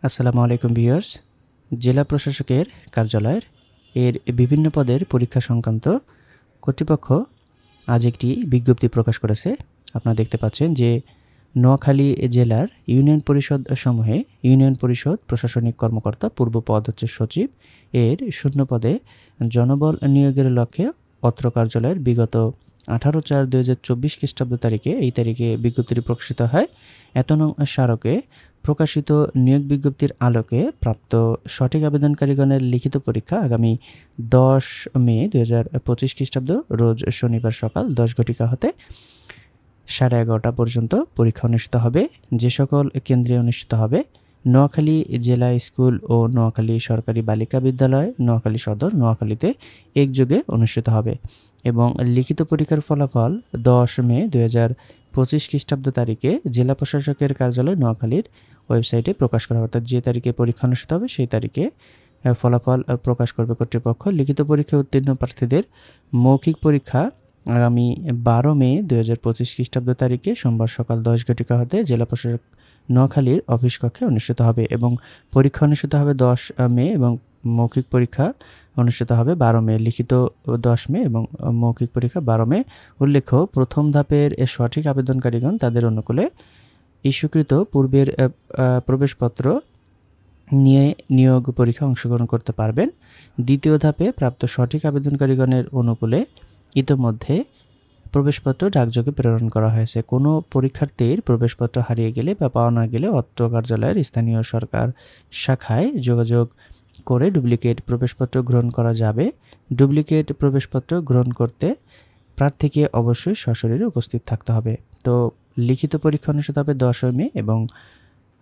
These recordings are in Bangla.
আসসালামু আলাইকুম ভিউয়ার্স। জেলা প্রশাসকের কার্যালয়ের এর বিভিন্ন পদের পরীক্ষা সংক্রান্ত কর্তৃপক্ষ আজ একটি বিজ্ঞপ্তি প্রকাশ করেছে। আপনারা দেখতে পাচ্ছেন যে নোয়াখালী জেলার ইউনিয়ন পরিষদ সমূহে ইউনিয়ন পরিষদ প্রশাসনিক কর্মকর্তা পূর্ব পদ হচ্ছে সচিব, এর শূন্য পদে জনবল নিয়োগের লক্ষ্যে অত্র কার্যালয়ের বিগত 18/4/2024 খ্রিস্টাব্দ তারিখে এই তারিখে বিজ্ঞপ্তিটি প্রকাশিত হয়। এত নং স্মারকে প্রকাশিত নিয়োগ বিজ্ঞপ্তির আলোকে প্রাপ্ত সঠিক আবেদনকারীগণের লিখিত পরীক্ষা আগামী 10 মে 2025 খ্রিস্টাব্দ রোজ শনিবার সকাল 10 ঘটিকা হতে 11:30 পর্যন্ত পরীক্ষা অনুষ্ঠিত হবে। যে সকল কেন্দ্রে অনুষ্ঠিত হবে: নোয়াখালী জেলা স্কুল ও নোয়াখালী সরকারি বালিকা বিদ্যালয়, নোয়াখালী সদর, নোয়াখালীতে একযোগে অনুষ্ঠিত হবে এবং লিখিত পরীক্ষার ফলাফল 10 মে 2025 খ্রিস্টাব্দ তারিখে জেলা প্রশাসকের কার্যালয় নোয়াখালীর ওয়েবসাইটে প্রকাশ করা হবে। অর্থাৎ যে তারিখে পরীক্ষা অনুষ্ঠিত হবে সেই তারিখে ফলাফল প্রকাশ করবে কর্তৃপক্ষ। লিখিত পরীক্ষায় উত্তীর্ণ প্রার্থীদের মৌখিক পরীক্ষা আগামী 12 মে 2025 খ্রিস্টাব্দ তারিখে সোমবার সকাল 10 ঘটিকা হতে জেলা প্রশাসক নোয়াখালীর অফিস কক্ষে অনুষ্ঠিত হবে এবং পরীক্ষা অনুষ্ঠিত হবে 10 মে এবং মৌখিক পরীক্ষা অনুষ্ঠিত হবে 12 মে। লিখিত 10 মে এবং মৌখিক পরীক্ষা 12 মে। উল্লেখ্য, প্রথম ধাপের সঠিক আবেদনকারীগণ তাদের অনুকূলে ইস্যুকৃত পূর্বের প্রবেশপত্র নিয়ে নিয়োগ পরীক্ষা অংশগ্রহণ করতে পারবেন। দ্বিতীয় ধাপে প্রাপ্ত সঠিক আবেদনকারীগণের অনুকূলে ইতোমধ্যে প্রবেশপত্র ডাকযোগে প্রেরণ করা হয়েছে। কোনো পরীক্ষার্থীর প্রবেশপত্র হারিয়ে গেলে বা পাওয়া না গেলে অত্র কার্যালয়ের স্থানীয় সরকার শাখায় যোগাযোগ করে ডুপ্লিকেট প্রবেশপত্র গ্রহণ করা যাবে। ডুপ্লিকেট প্রবেশপত্র গ্রহণ করতে প্রার্থীকে অবশ্যই সশরীরে উপস্থিত থাকতে হবে। তো লিখিত পরীক্ষা অনুষ্ঠিত হবে 10 মে এবং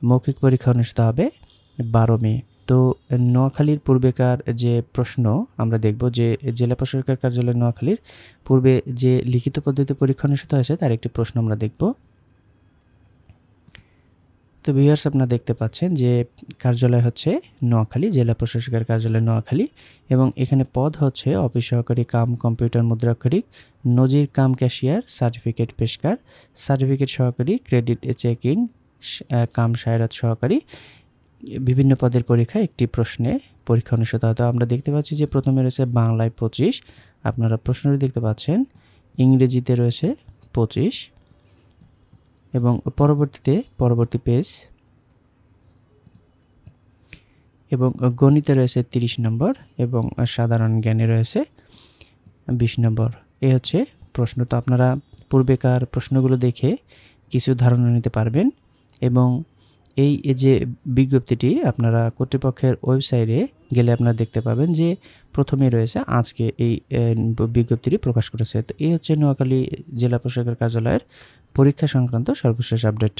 মৌখিক পরীক্ষা অনুষ্ঠিত হবে 12 মে। তো নোয়াখালীর পূর্বেকার যে প্রশ্ন আমরা দেখব, যে জেলা প্রশাসকের কার্যালয় নোয়াখালীর পূর্বে যে লিখিত পদ্ধতিতে পরীক্ষা অনুষ্ঠিত হয়েছে তার একটি প্রশ্ন আমরা দেখব। তো ভিউয়ার্স, আপনারা দেখতে পাচ্ছেন যে কার্যালয় হচ্ছে নোয়াখালী, জেলা প্রশাসকের কার্যালয় নোয়াখালী এবং এখানে পদ হচ্ছে অফিস সহকারী কাম কম্পিউটার মুদ্রাক্ষরিক, নজির কাম ক্যাশিয়ার, সার্টিফিকেট পেশকার, সার্টিফিকেট সহকারী, ক্রেডিট চেকিং কাম সায়রাত সহকারী। বিভিন্ন পদের পরীক্ষা একটি প্রশ্নে পরীক্ষা অনুষ্ঠিত হতো। আমরা দেখতে পাচ্ছি যে প্রথমে রয়েছে বাংলায় 25, আপনারা প্রশ্নটি দেখতে পাচ্ছেন। ইংরেজিতে রয়েছে 25 এবং পরবর্তী পেজ এবং গণিতে রয়েছে 30 নম্বর এবং সাধারণ জ্ঞানে রয়েছে 20 নম্বর। এই হচ্ছে প্রশ্ন। তো আপনারা পূর্বেকার প্রশ্নগুলো দেখে কিছু ধারণা নিতে পারবেন এবং এই যে বিজ্ঞপ্তিটি আপনারা কর্তৃপক্ষের ওয়েবসাইটে গেলে আপনারা দেখতে পাবেন যে প্রথমে রয়েছে আজকে এই বিজ্ঞপ্তিটি প্রকাশ করেছে। তো এই হচ্ছে নোয়াখালী জেলা প্রশাসকের কার্যালয়ের পরীক্ষা সংক্রান্ত সর্বশেষ আপডেট।